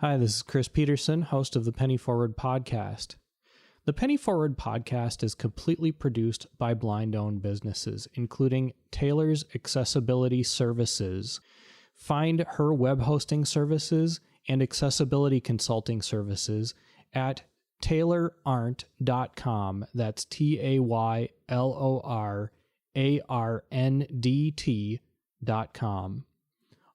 Hi, this is Chris Peterson, host of the Penny Forward podcast. The Penny Forward podcast is completely produced by blind-owned businesses, including Taylor's Accessibility Services. Find her web hosting services and accessibility consulting services at taylorarndt.com. That's TaylorArndt.com.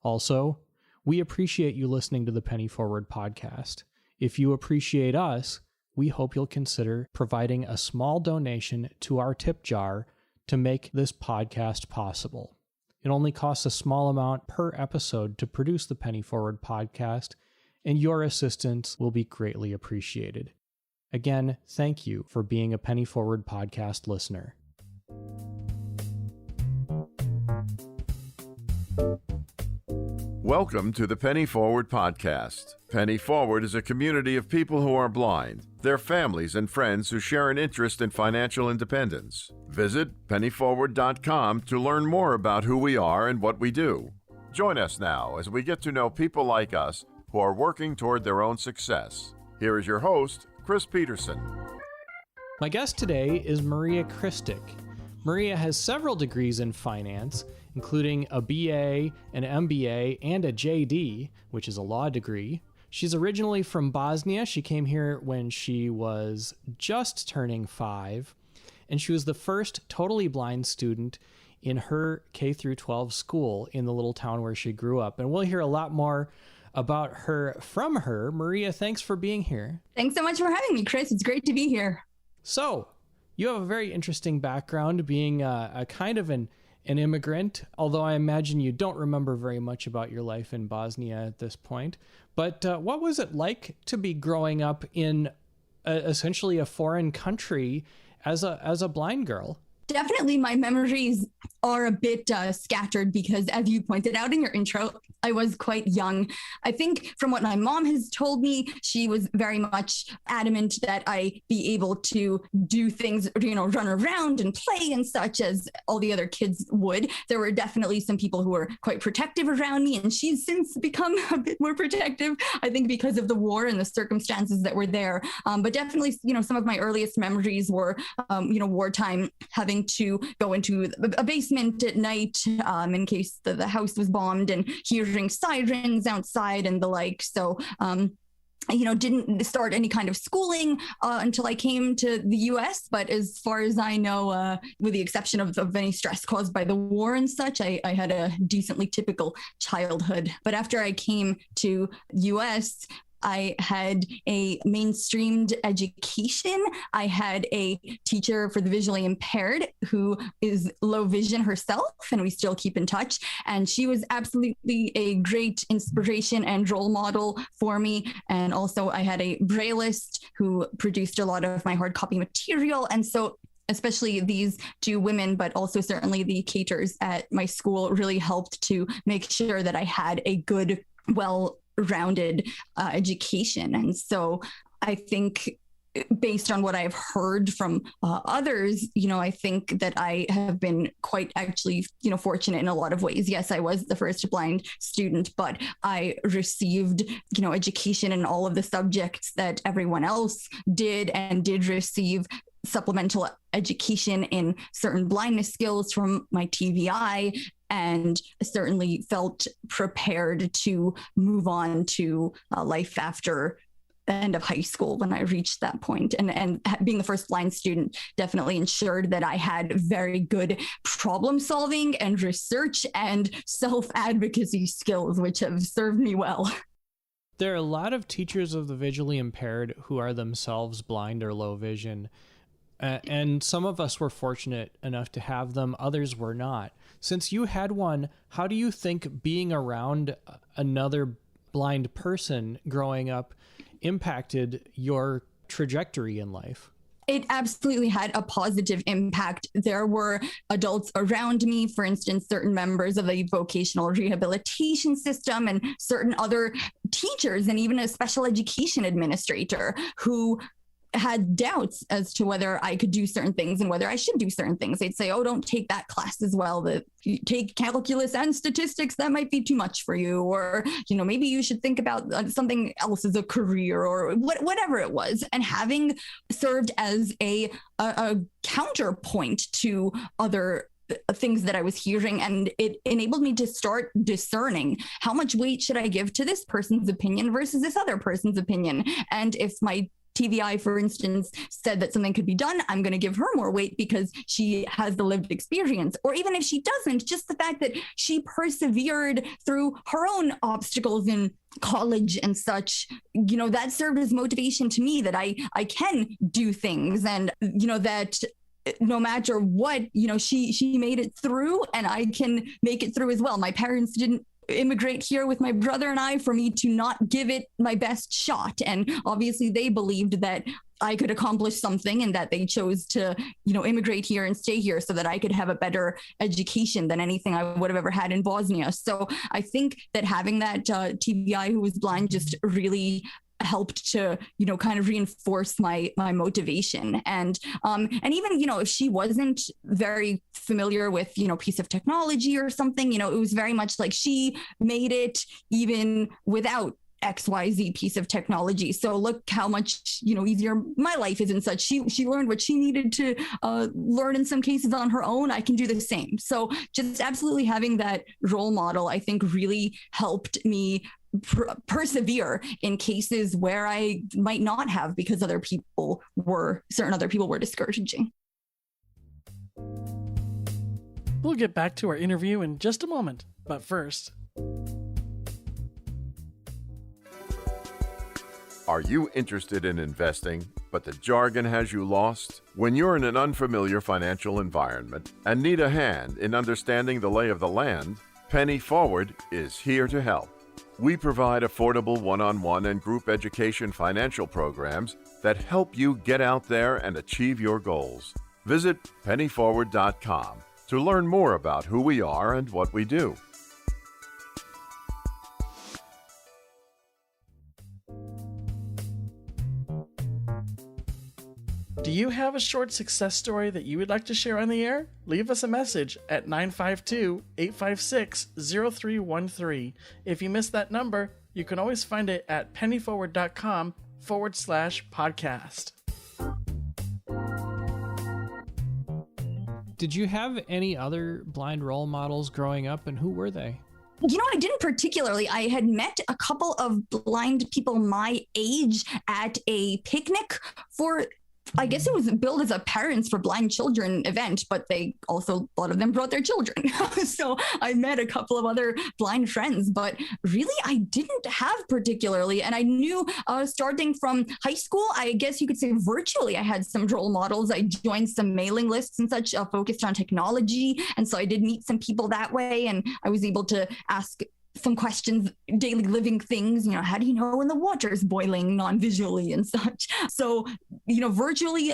Also, we appreciate you listening to the Penny Forward podcast. If you appreciate us, we hope you'll consider providing a small donation to our tip jar to make this podcast possible. It only costs a small amount per episode to produce the Penny Forward podcast, and your assistance will be greatly appreciated. Again, thank you for being a Penny Forward podcast listener. Welcome to the Penny Forward podcast. Penny Forward is a community of people who are blind, their families and friends who share an interest in financial independence. Visit pennyforward.com to learn more about who we are and what we do. Join us now as we get to know people like us who are working toward their own success. Here is your host, Chris Peterson. My guest today is Maria Kristic. Maria has several degrees in finance, including a BA, an MBA, and a JD, which is a law degree. She's originally from Bosnia. She came here when she was just turning 5, and she was the first totally blind student in her K-12 school in the little town where she grew up. And we'll hear a lot more about her from her. Maria, thanks for being here. Thanks so much for having me, Chris. It's great to be here. So, you have a very interesting background, being a kind of an immigrant, although I imagine you don't remember very much about your life in Bosnia at this point. But what was it like to be growing up in essentially a foreign country as a blind girl? Definitely my memories are a bit scattered because, as you pointed out in your intro, I was quite young. I think from what my mom has told me, she was very much adamant that I be able to do things, run around and play and such as all the other kids would. There were definitely some people who were quite protective around me, and she's since become a bit more protective, I think, because of the war and the circumstances that were there. But definitely, some of my earliest memories were, wartime, having to go into a basement at night in case the house was bombed, and hearing sirens outside and the like. So, didn't start any kind of schooling until I came to the U.S. But as far as I know, with the exception of any stress caused by the war and such, I had a decently typical childhood. But after I came to U.S., I had a mainstreamed education. I had a teacher for the visually impaired who is low vision herself, and we still keep in touch. And she was absolutely a great inspiration and role model for me. And also I had a brailleist who produced a lot of my hard copy material. And so especially these two women, but also certainly the caterers at my school really helped to make sure that I had a good, well-rounded education. And so I think, based on what I've heard from others, I think that I have been quite actually, fortunate in a lot of ways. Yes, I was the first blind student, but I received, education in all of the subjects that everyone else did, and did receive supplemental education in certain blindness skills from my TVI, and certainly felt prepared to move on to life after the end of high school when I reached that point. And being the first blind student definitely ensured that I had very good problem solving and research and self-advocacy skills, which have served me well. There are a lot of teachers of the visually impaired who are themselves blind or low vision. And some of us were fortunate enough to have them, others were not. Since you had one, how do you think being around another blind person growing up impacted your trajectory in life? It absolutely had a positive impact. There were adults around me, for instance, certain members of the vocational rehabilitation system and certain other teachers, and even a special education administrator who had doubts as to whether I could do certain things and whether I should do certain things. They'd say, oh, don't take that class as well. That you take calculus and statistics, that might be too much for you. Or, maybe you should think about something else as a career or whatever it was. And having served as a counterpoint to other things that I was hearing, and it enabled me to start discerning how much weight should I give to this person's opinion versus this other person's opinion. And if my TVI, for instance, said that something could be done, I'm going to give her more weight because she has the lived experience. Or even if she doesn't, just the fact that she persevered through her own obstacles in college and such, that served as motivation to me that I can do things, and, that no matter what, she made it through, and I can make it through as well. My parents didn't immigrate here with my brother and I for me to not give it my best shot. And obviously they believed that I could accomplish something, and that they chose to, immigrate here and stay here so that I could have a better education than anything I would have ever had in Bosnia. So I think that having that TVI who was blind just really helped to, kind of reinforce my motivation. And even, if she wasn't very familiar with, piece of technology or something, it was very much like she made it even without XYZ piece of technology. So look how much, easier my life is and such. She learned what she needed to learn in some cases on her own. I can do the same. So just absolutely having that role model, I think, really helped me persevere in cases where I might not have, because certain other people were discouraging. We'll get back to our interview in just a moment, but first. Are you interested in investing, but the jargon has you lost? When you're in an unfamiliar financial environment and need a hand in understanding the lay of the land, Penny Forward is here to help. We provide affordable one-on-one and group education financial programs that help you get out there and achieve your goals. Visit pennyforward.com to learn more about who we are and what we do. Do you have a short success story that you would like to share on the air? Leave us a message at 952-856-0313. If you missed that number, you can always find it at pennyforward.com/podcast. Did you have any other blind role models growing up, and who were they? I didn't particularly. I had met a couple of blind people my age at a picnic for, I guess it was billed as a Parents for Blind Children event, but a lot of them brought their children. So I met a couple of other blind friends, but really I didn't have particularly. And I knew starting from high school, I guess you could say virtually, I had some role models. I joined some mailing lists and such focused on technology. And so I did meet some people that way, and I was able to ask some questions, daily living things, how do you know when the water's boiling non-visually and such? So, virtually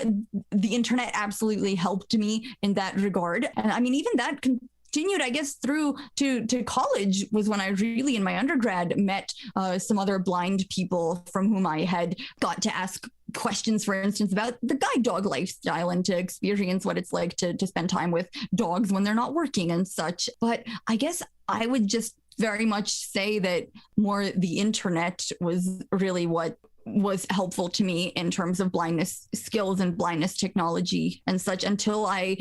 the internet absolutely helped me in that regard. And I mean, even that continued, I guess, through to college was when I really, in my undergrad, met some other blind people from whom I had got to ask questions, for instance, about the guide dog lifestyle and to experience what it's like to spend time with dogs when they're not working and such. But I guess I would just very much say that more the internet was really what was helpful to me in terms of blindness skills and blindness technology and such, until I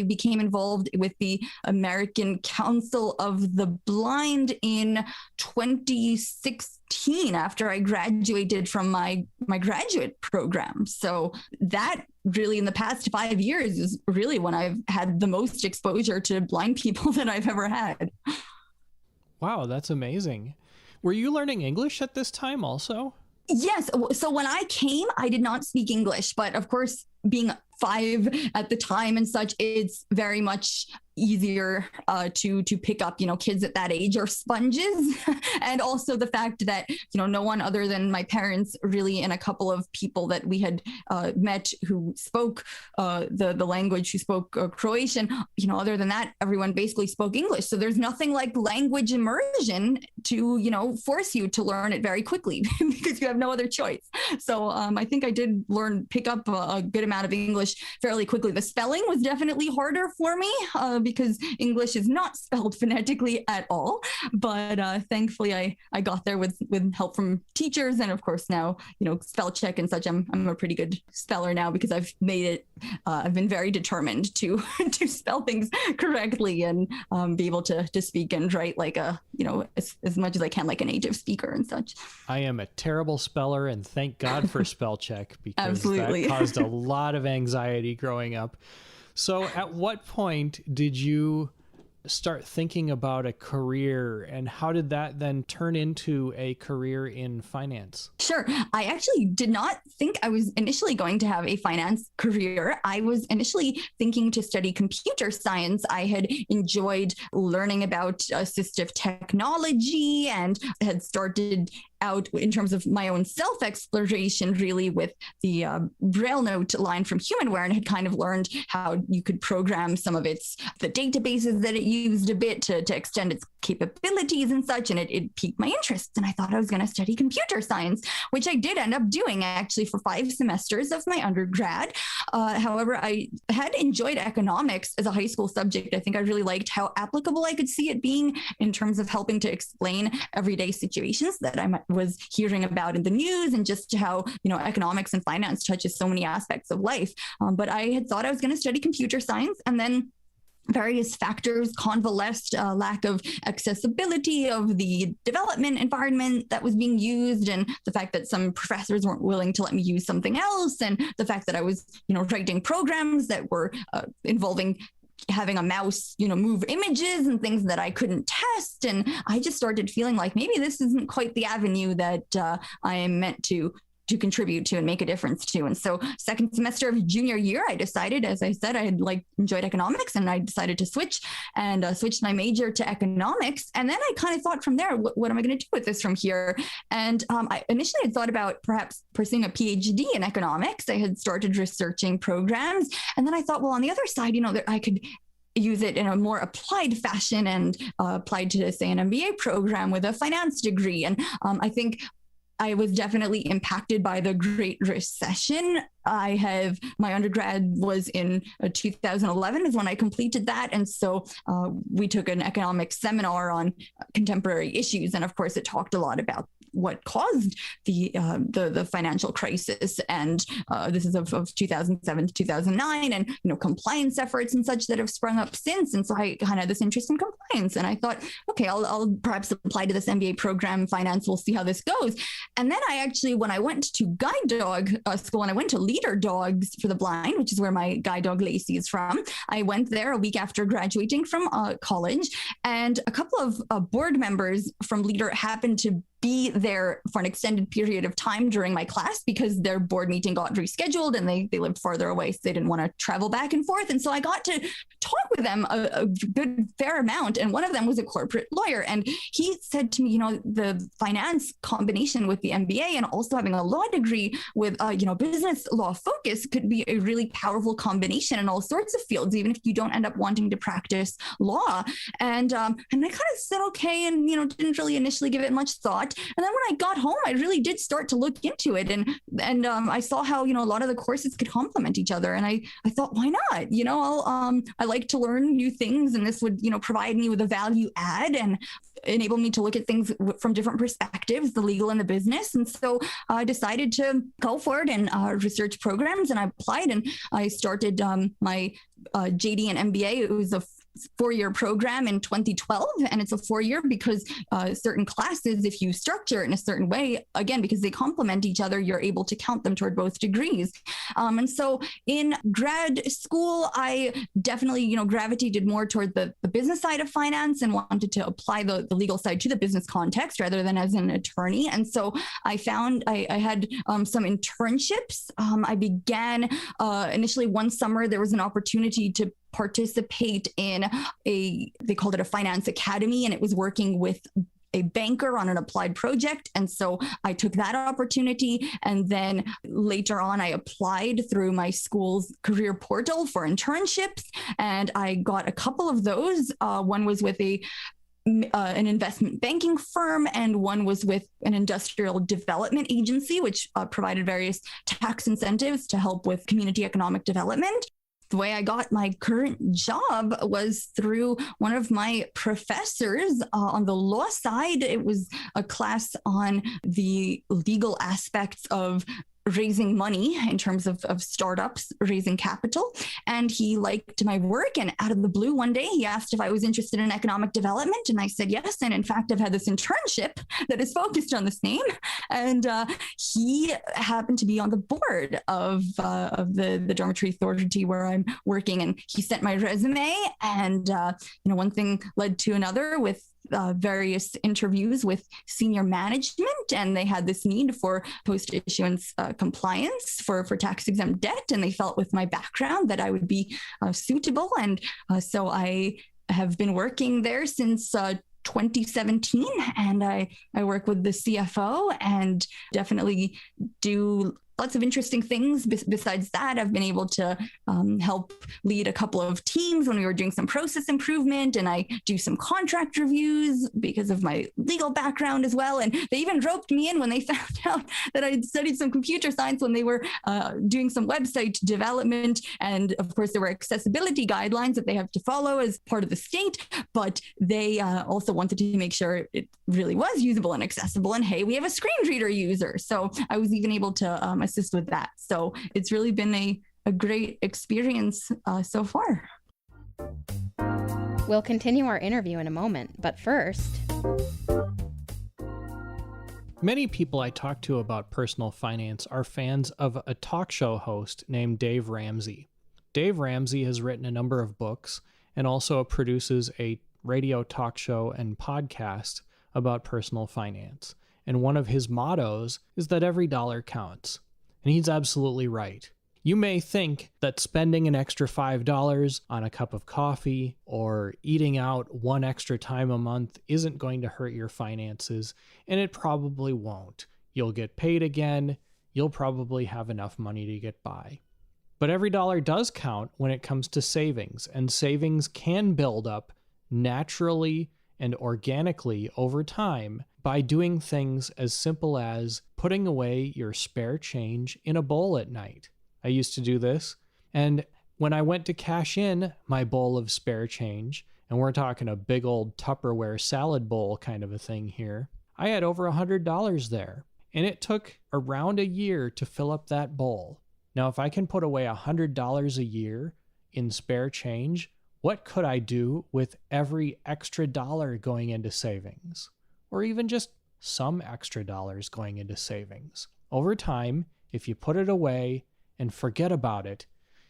became involved with the American Council of the Blind in 2016 after I graduated from my graduate program. So that really, in the past 5 years, is really when I've had the most exposure to blind people that I've ever had. Wow, that's amazing. Were you learning English at this time also? Yes. So when I came, I did not speak English, but of course, being 5 at the time and such, it's very much easier to pick up. Kids at that age are sponges. And also the fact that, no one other than my parents really, and a couple of people that we had met who spoke the language, who spoke Croatian, other than that, everyone basically spoke English. So there's nothing like language immersion to, force you to learn it very quickly because you have no other choice. So I think I did pick up a good amount of English fairly quickly. The spelling was definitely harder for me because English is not spelled phonetically at all. But thankfully, I got there with help from teachers. And of course, now, spell check and such. I'm a pretty good speller now because I've made it. I've been very determined to spell things correctly and be able to speak and write like as much as I can like a native speaker and such. I am a terrible speller, and thank God for spell check because Absolutely. that caused a lot of anxiety growing up. So at what point did you start thinking about a career, and how did that then turn into a career in finance? Sure. I actually did not think I was initially going to have a finance career. I was initially thinking to study computer science. I had enjoyed learning about assistive technology and had started out in terms of my own self-exploration really with the Braille note line from Humanware, and had kind of learned how you could program some of the databases that it used a bit to extend its capabilities and such, and it piqued my interest. And I thought I was going to study computer science, which I did end up doing actually for 5 semesters of my undergrad. However, I had enjoyed economics as a high school subject. I think I really liked how applicable I could see it being in terms of helping to explain everyday situations that I was hearing about in the news, and just how, economics and finance touches so many aspects of life. But I had thought I was going to study computer science, and then various factors convalesced, lack of accessibility of the development environment that was being used, and the fact that some professors weren't willing to let me use something else, and the fact that I was, writing programs that were involving having a mouse, move images and things that I couldn't test. And I just started feeling like maybe this isn't quite the avenue that I am meant to contribute to and make a difference to. And so second semester of junior year, I decided, as I said, I had enjoyed economics, and I decided to switch my major to economics. And then I kind of thought from there, what am I going to do with this from here? And I initially had thought about perhaps pursuing a PhD in economics. I had started researching programs. And then I thought, well, on the other side, that I could use it in a more applied fashion and applied to, say, an MBA program with a finance degree. And I think I was definitely impacted by the Great Recession. My undergrad was in 2011 is when I completed that. And so we took an economics seminar on contemporary issues. And of course, it talked a lot about what caused the financial crisis. And this is of 2007 to 2009, and, compliance efforts and such that have sprung up since. And so I kind of had this interest in compliance. And I thought, okay, I'll perhaps apply to this MBA program, finance, we'll see how this goes. And then I actually, when I went to guide dog school, and I went to Leader Dogs for the Blind, which is where my guide dog Lacey is from, I went there a week after graduating from college, and a couple of board members from Leader happened to be there for an extended period of time during my class because their board meeting got rescheduled, and they lived farther away, so they didn't want to travel back and forth. And so I got to talk with them a good fair amount. And one of them was a corporate lawyer. And he said to me, the finance combination with the MBA and also having a law degree with, business law focus could be a really powerful combination in all sorts of fields, even if you don't end up wanting to practice law. And I kind of said, okay, and, didn't really initially give it much thought. And then when I got home, I really did start to look into it. And I saw how, a lot of the courses could complement each other. And I thought, why not? I like to learn new things, and this would, provide me with a value add and enable me to look at things from different perspectives, the legal and the business. And so I decided to go forward and research programs, and I applied, and I started my JD and MBA. It was a 4-year program in 2012, and it's a 4-year because certain classes, if you structure it in a certain way, again, because they complement each other, you're able to count them toward both degrees. And so in grad school, I definitely, gravitated more toward the business side of finance and wanted to apply the legal side to the business context rather than as an attorney. And so I found I had some internships. I began initially one summer, there was an opportunity to participate in they called it a finance academy, and it was working with a banker on an applied project. And so I took that opportunity. And then later on, I applied through my school's career portal for internships. And I got a couple of those. One was with an investment banking firm, and one was with an industrial development agency, which provided various tax incentives to help with community economic development. The way I got my current job was through one of my professors on the law side. It was a class on the legal aspects of raising money in terms of startups, raising capital. And he liked my work. And out of the blue, one day, he asked if I was interested in economic development. And I said yes. And in fact, I've had this internship that is focused on the same. And he happened to be on the board of the Dormitory Authority where I'm working. And he sent my resume. And one thing led to another with various interviews with senior management, and they had this need for post-issuance compliance for tax-exempt debt, and they felt with my background that I would be suitable. And so I have been working there since 2017, and I work with the CFO and definitely do lots of interesting things. Besides that, I've been able to help lead a couple of teams when we were doing some process improvement, and I do some contract reviews because of my legal background as well. And they even roped me in when they found out that I had studied some computer science when they were doing some website development. And of course, there were accessibility guidelines that they have to follow as part of the state, but they also wanted to make sure it really was usable and accessible. And hey, we have a screen reader user. So I was even able to assist with that. So it's really been a great experience so far. We'll continue our interview in a moment, but first... Many people I talk to about personal finance are fans of a talk show host named Dave Ramsey. Dave Ramsey has written a number of books and also produces a radio talk show and podcast about personal finance. And one of his mottos is that every dollar counts. And he's absolutely right. You may think that spending an extra $5 on a cup of coffee or eating out one extra time a month isn't going to hurt your finances, and it probably won't. You'll get paid again. You'll probably have enough money to get by. But every dollar does count when it comes to savings, and savings can build up naturally and organically over time by doing things as simple as putting away your spare change in a bowl at night. I used to do this, and when I went to cash in my bowl of spare change, and we're talking a big old Tupperware salad bowl kind of a thing here, I had over $100 there, and it took around a year to fill up that bowl. Now, if I can put away $100 a year in spare change, what could I do with every extra dollar going into savings? Or even just some extra dollars going into savings? Over time, if you put it away and forget about it,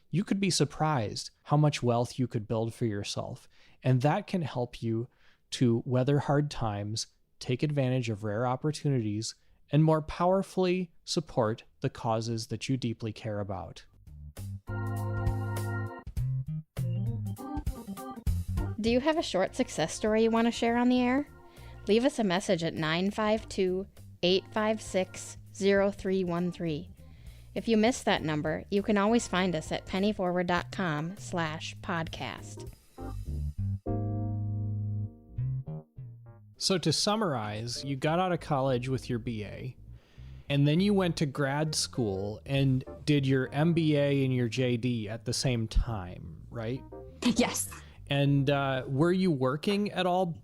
you could be surprised how much wealth you could build for yourself. And that can help you to weather hard times, take advantage of rare opportunities, and more powerfully support the causes that you deeply care about. Do you have a short success story you want to share on the air? Leave us a message at 952-856-0313. If you missed that number, you can always find us at pennyforward.com/podcast. So to summarize, you got out of college with your BA, and then you went to grad school and did your MBA and your JD at the same time, right? Yes. And were you working at all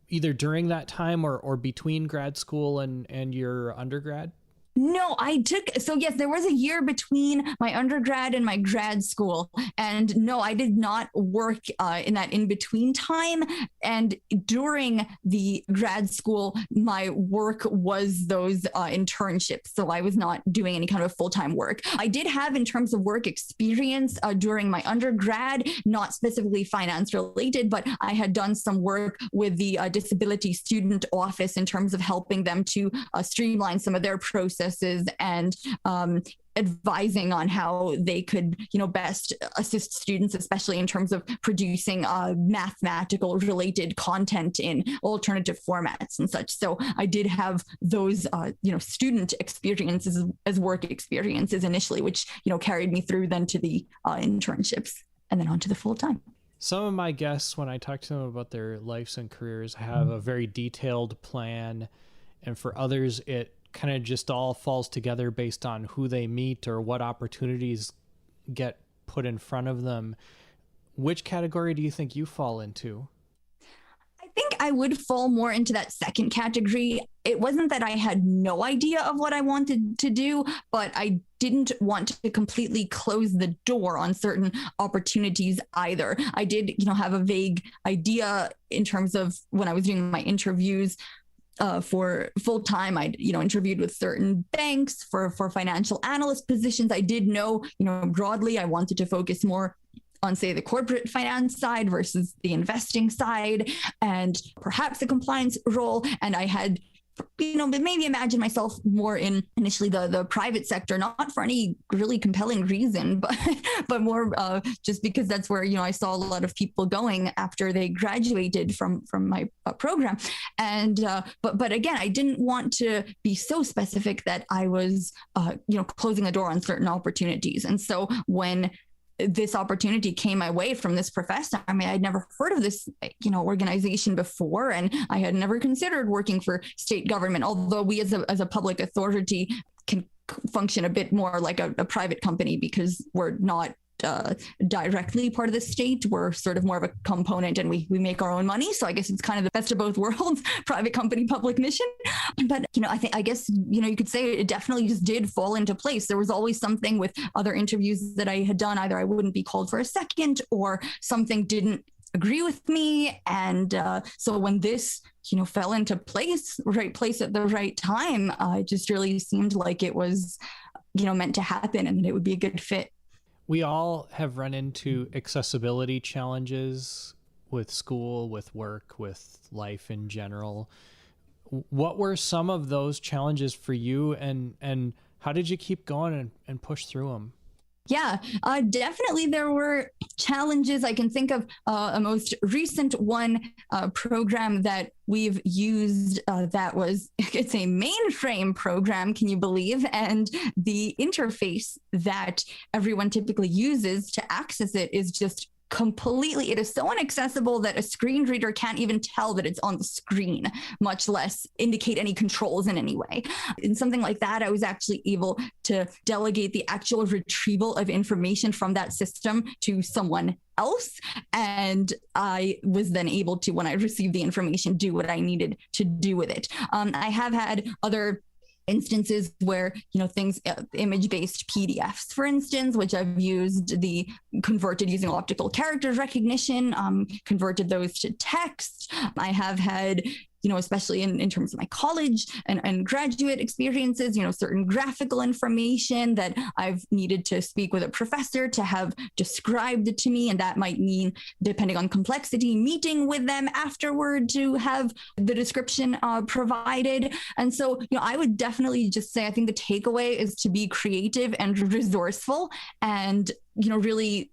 either during that time or between grad school and your undergrad? No, yes, there was a year between my undergrad and my grad school. And no, I did not work in that in-between time. And during the grad school, my work was those internships. So I was not doing any kind of full-time work. I did have, in terms of work experience during my undergrad, not specifically finance related, but I had done some work with the Disability Student Office in terms of helping them to streamline some of their processes and advising on how they could, best assist students, especially in terms of producing mathematical related content in alternative formats and such. So I did have those, student experiences as work experiences initially, which, carried me through then to the internships and then on to the full time. Some of my guests, when I talk to them about their lives and careers, have a very detailed plan. And for others, it kind of just all falls together based on who they meet or what opportunities get put in front of them. Which category do you think you fall into? I think I would fall more into that second category. It wasn't that I had no idea of what I wanted to do, but I didn't want to completely close the door on certain opportunities either. I did, have a vague idea in terms of when I was doing my interviews for full time. I, interviewed with certain banks for financial analyst positions. I did know, broadly, I wanted to focus more on, say, the corporate finance side versus the investing side, and perhaps a compliance role. And I had, maybe imagine myself more in initially the private sector, not for any really compelling reason, but more just because that's where, I saw a lot of people going after they graduated from my program. And, but again, I didn't want to be so specific that I was, closing the door on certain opportunities. And so when this opportunity came my way from this professor, I'd never heard of this, organization before, and I had never considered working for state government, although we as a public authority can function a bit more like a private company because we're not directly part of the state. We're sort of more of a component, and we make our own money. So I guess it's kind of the best of both worlds, private company, public mission. But, I guess, you could say it definitely just did fall into place. There was always something with other interviews that I had done. Either I wouldn't be called for a second or something didn't agree with me. And so when this, fell into place, right place at the right time, it just really seemed like it was, meant to happen and that it would be a good fit. We all have run into accessibility challenges with school, with work, with life in general. What were some of those challenges for you, and how did you keep going and push through them? Yeah, definitely there were challenges. I can think of a most recent one program that we've used that was, it's a mainframe program, can you believe? And the interface that everyone typically uses to access it is just completely, it is so inaccessible that a screen reader can't even tell that it's on the screen, much less indicate any controls in any way. In something like that, I was actually able to delegate the actual retrieval of information from that system to someone else. And I was then able to, when I received the information, do what I needed to do with it. I have had other instances where, things, image-based PDFs, for instance, which I've used converted using optical character recognition, converted those to text. I have had, especially in terms of my college and graduate experiences, certain graphical information that I've needed to speak with a professor to have described to me. And that might mean, depending on complexity, meeting with them afterward to have the description provided. And so, I would definitely just say, I think the takeaway is to be creative and resourceful and, really,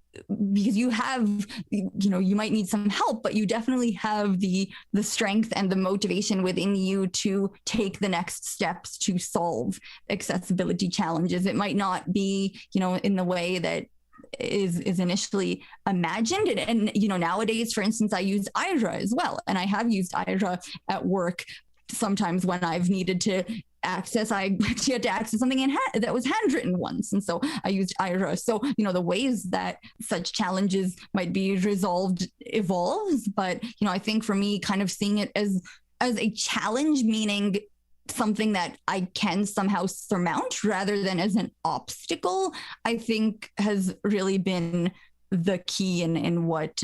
because you have, you might need some help, but you definitely have the strength and the motivation within you to take the next steps to solve accessibility challenges. It might not be, in the way that is initially imagined. And, nowadays, for instance, I use Aira as well. And I have used Aira at work sometimes when I've needed to access, I actually had to access something that was handwritten once. And so I used Aira. So, the ways that such challenges might be resolved evolves. But, I think for me, kind of seeing it as a challenge, meaning something that I can somehow surmount rather than as an obstacle, I think has really been the key in what,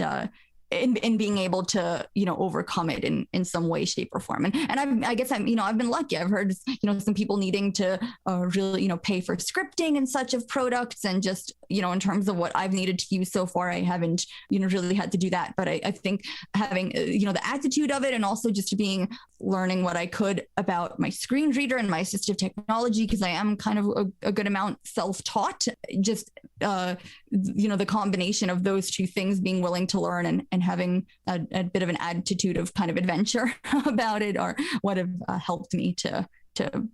in being able to, overcome it in some way, shape, or form. And I guess I've been lucky. I've heard, some people needing to really, pay for scripting and such of products. And just, in terms of what I've needed to use so far, I haven't, really had to do that. But I think having, the attitude of it and also just being learning what I could about my screen reader and my assistive technology, because I am kind of a good amount self-taught. Just, the combination of those two things, being willing to learn and having a bit of an attitude of kind of adventure about it, are what have helped me to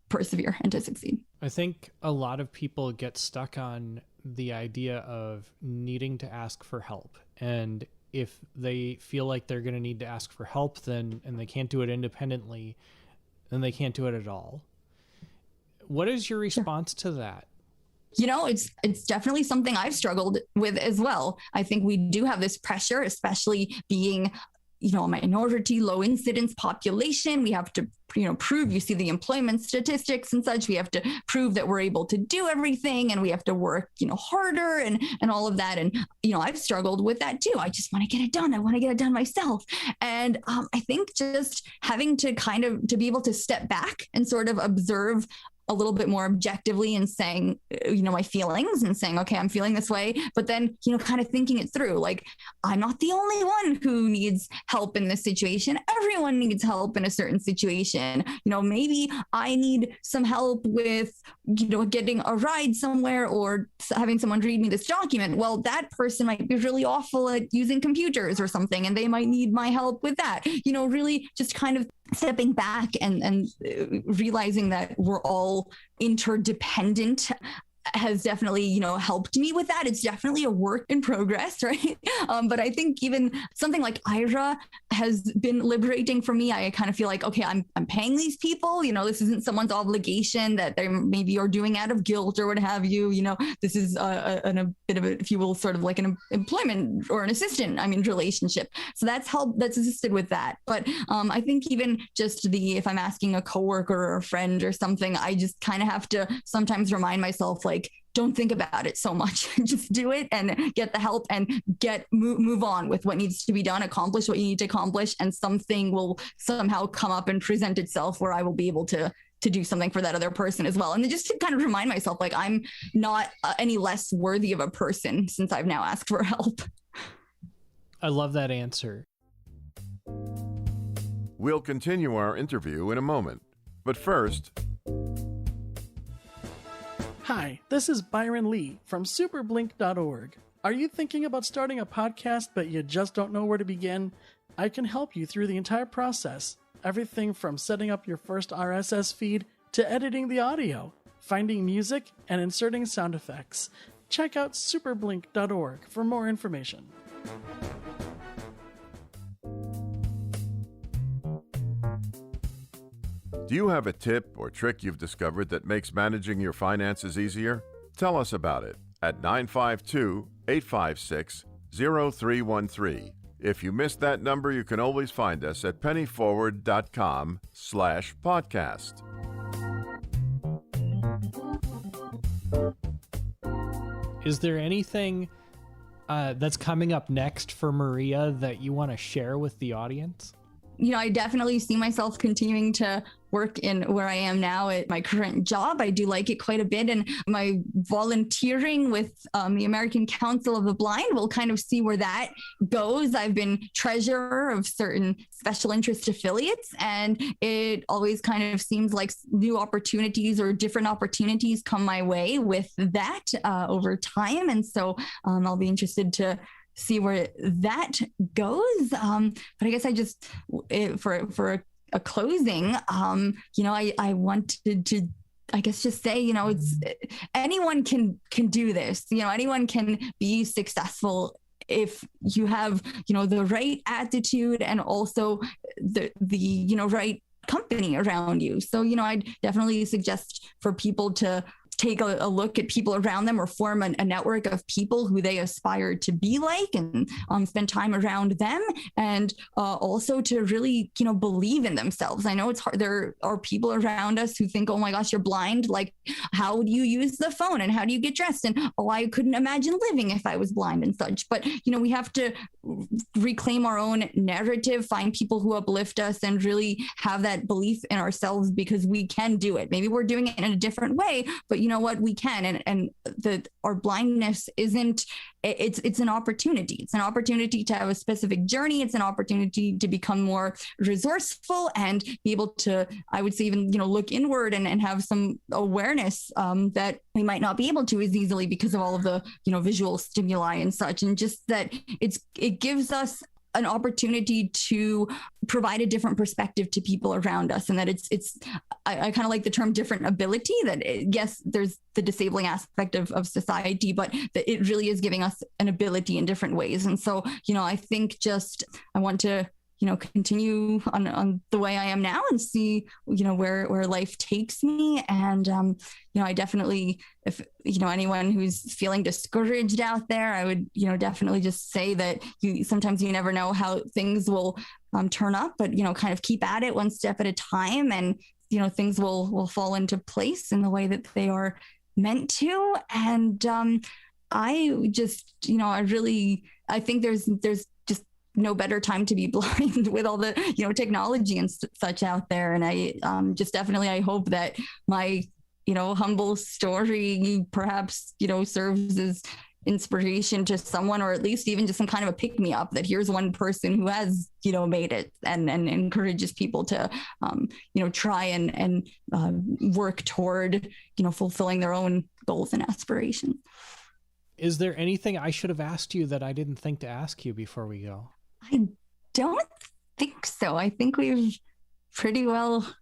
persevere and to succeed. I think a lot of people get stuck on the idea of needing to ask for help. And if they feel like they're going to need to ask for help, and they can't do it independently, then they can't do it at all. What is your response to that? It's definitely something I've struggled with as well. I think we do have this pressure, especially being, a minority, low incidence population. We have to, prove, you see the employment statistics and such. We have to prove that we're able to do everything, and we have to work, harder and all of that. And, I've struggled with that too. I just want to get it done. I want to get it done myself. And I think just having to to be able to step back and sort of observe a little bit more objectively and saying, my feelings and saying, okay, I'm feeling this way, but then, kind of thinking it through. Like, I'm not the only one who needs help in this situation. Everyone needs help in a certain situation. Maybe I need some help with, getting a ride somewhere or having someone read me this document. Well, that person might be really awful at using computers or something, and they might need my help with that. Really just kind of stepping back and realizing that we're all interdependent has definitely, helped me with that. It's definitely a work in progress, right? But I think even something like IRA has been liberating for me. I kind of feel like, okay, I'm paying these people, this isn't someone's obligation that they maybe are doing out of guilt or what have you. This is a bit of a, if you will, sort of like an employment or an assistant, relationship. So that's assisted with that. But I think even just if I'm asking a coworker or a friend or something, I just kind of have to sometimes remind myself, like, don't think about it so much. Just do it and get the help and move on with what needs to be done, accomplish what you need to accomplish, and something will somehow come up and present itself where I will be able to do something for that other person as well. And then just to kind of remind myself, like, I'm not any less worthy of a person since I've now asked for help. I love that answer. We'll continue our interview in a moment. But first... Hi, this is Byron Lee from superblink.org. Are you thinking about starting a podcast but you just don't know where to begin? I can help you through the entire process. Everything from setting up your first RSS feed to editing the audio, finding music, and inserting sound effects. Check out superblink.org for more information. Do you have a tip or trick you've discovered that makes managing your finances easier? Tell us about it at 952-856-0313. If you missed that number, you can always find us at pennyforward.com/podcast. Is there anything that's coming up next for Maria that you want to share with the audience? I definitely see myself continuing to work in where I am now at my current job. I do like it quite a bit. And my volunteering with the American Council of the Blind, we'll kind of see where that goes. I've been treasurer of certain special interest affiliates, and it always kind of seems like new opportunities or different opportunities come my way with that over time. And so I'll be interested to see where that goes. But I guess I just, for a closing, I wanted to, I guess, just say, it's anyone can do this. Anyone can be successful if you have, the right attitude and also the right company around you. So, I'd definitely suggest for people to take a look at people around them or form a network of people who they aspire to be like, and spend time around them, and also to really, believe in themselves. I know it's hard. There are people around us who think, oh my gosh, you're blind. Like, how do you use the phone and how do you get dressed? And, oh, I couldn't imagine living if I was blind and such. But, we have to reclaim our own narrative, find people who uplift us, and really have that belief in ourselves, because we can do it. Maybe we're doing it in a different way, but you know what? We can. And our blindness isn't, it's an opportunity. It's an opportunity to have a specific journey. It's an opportunity to become more resourceful and be able to, I would say, even, look inward and have some awareness that we might not be able to as easily because of all of the, visual stimuli and such. And just that it gives us an opportunity to provide a different perspective to people around us. And that I kind of like the term different ability, that yes, there's the disabling aspect of society, but that it really is giving us an ability in different ways. And so, I think I want to, continue on the way I am now and see, where life takes me. And, I definitely, if, anyone who's feeling discouraged out there, I would, definitely just say that sometimes you never know how things will turn up, but, kind of keep at it one step at a time, and, things will fall into place in the way that they are meant to. And I just, I think there's just no better time to be blind with all the, technology and such out there. And I I hope that my, humble story perhaps, serves as inspiration to someone, or at least even just some kind of a pick me up, that here's one person who has, made it, and encourages people to, try and work toward, fulfilling their own goals and aspirations. Is there anything I should have asked you that I didn't think to ask you before we go? I don't think so. I think we've pretty well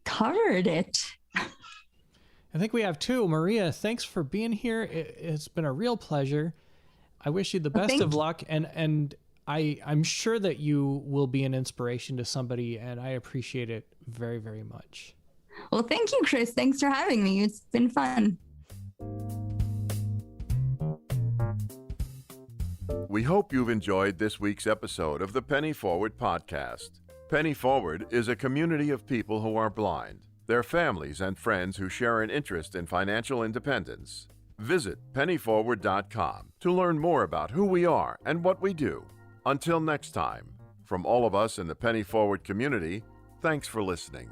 covered it. I think we have too. Maria, thanks for being here. It's been a real pleasure. I wish you the best of luck, and I'm sure that you will be an inspiration to somebody, and I appreciate it very, very much. Well, thank you, Chris. Thanks for having me. It's been fun. We hope you've enjoyed this week's episode of the Penny Forward podcast. Penny Forward is a community of people who are blind, their families and friends who share an interest in financial independence. Visit pennyforward.com to learn more about who we are and what we do. Until next time, from all of us in the Penny Forward community, thanks for listening.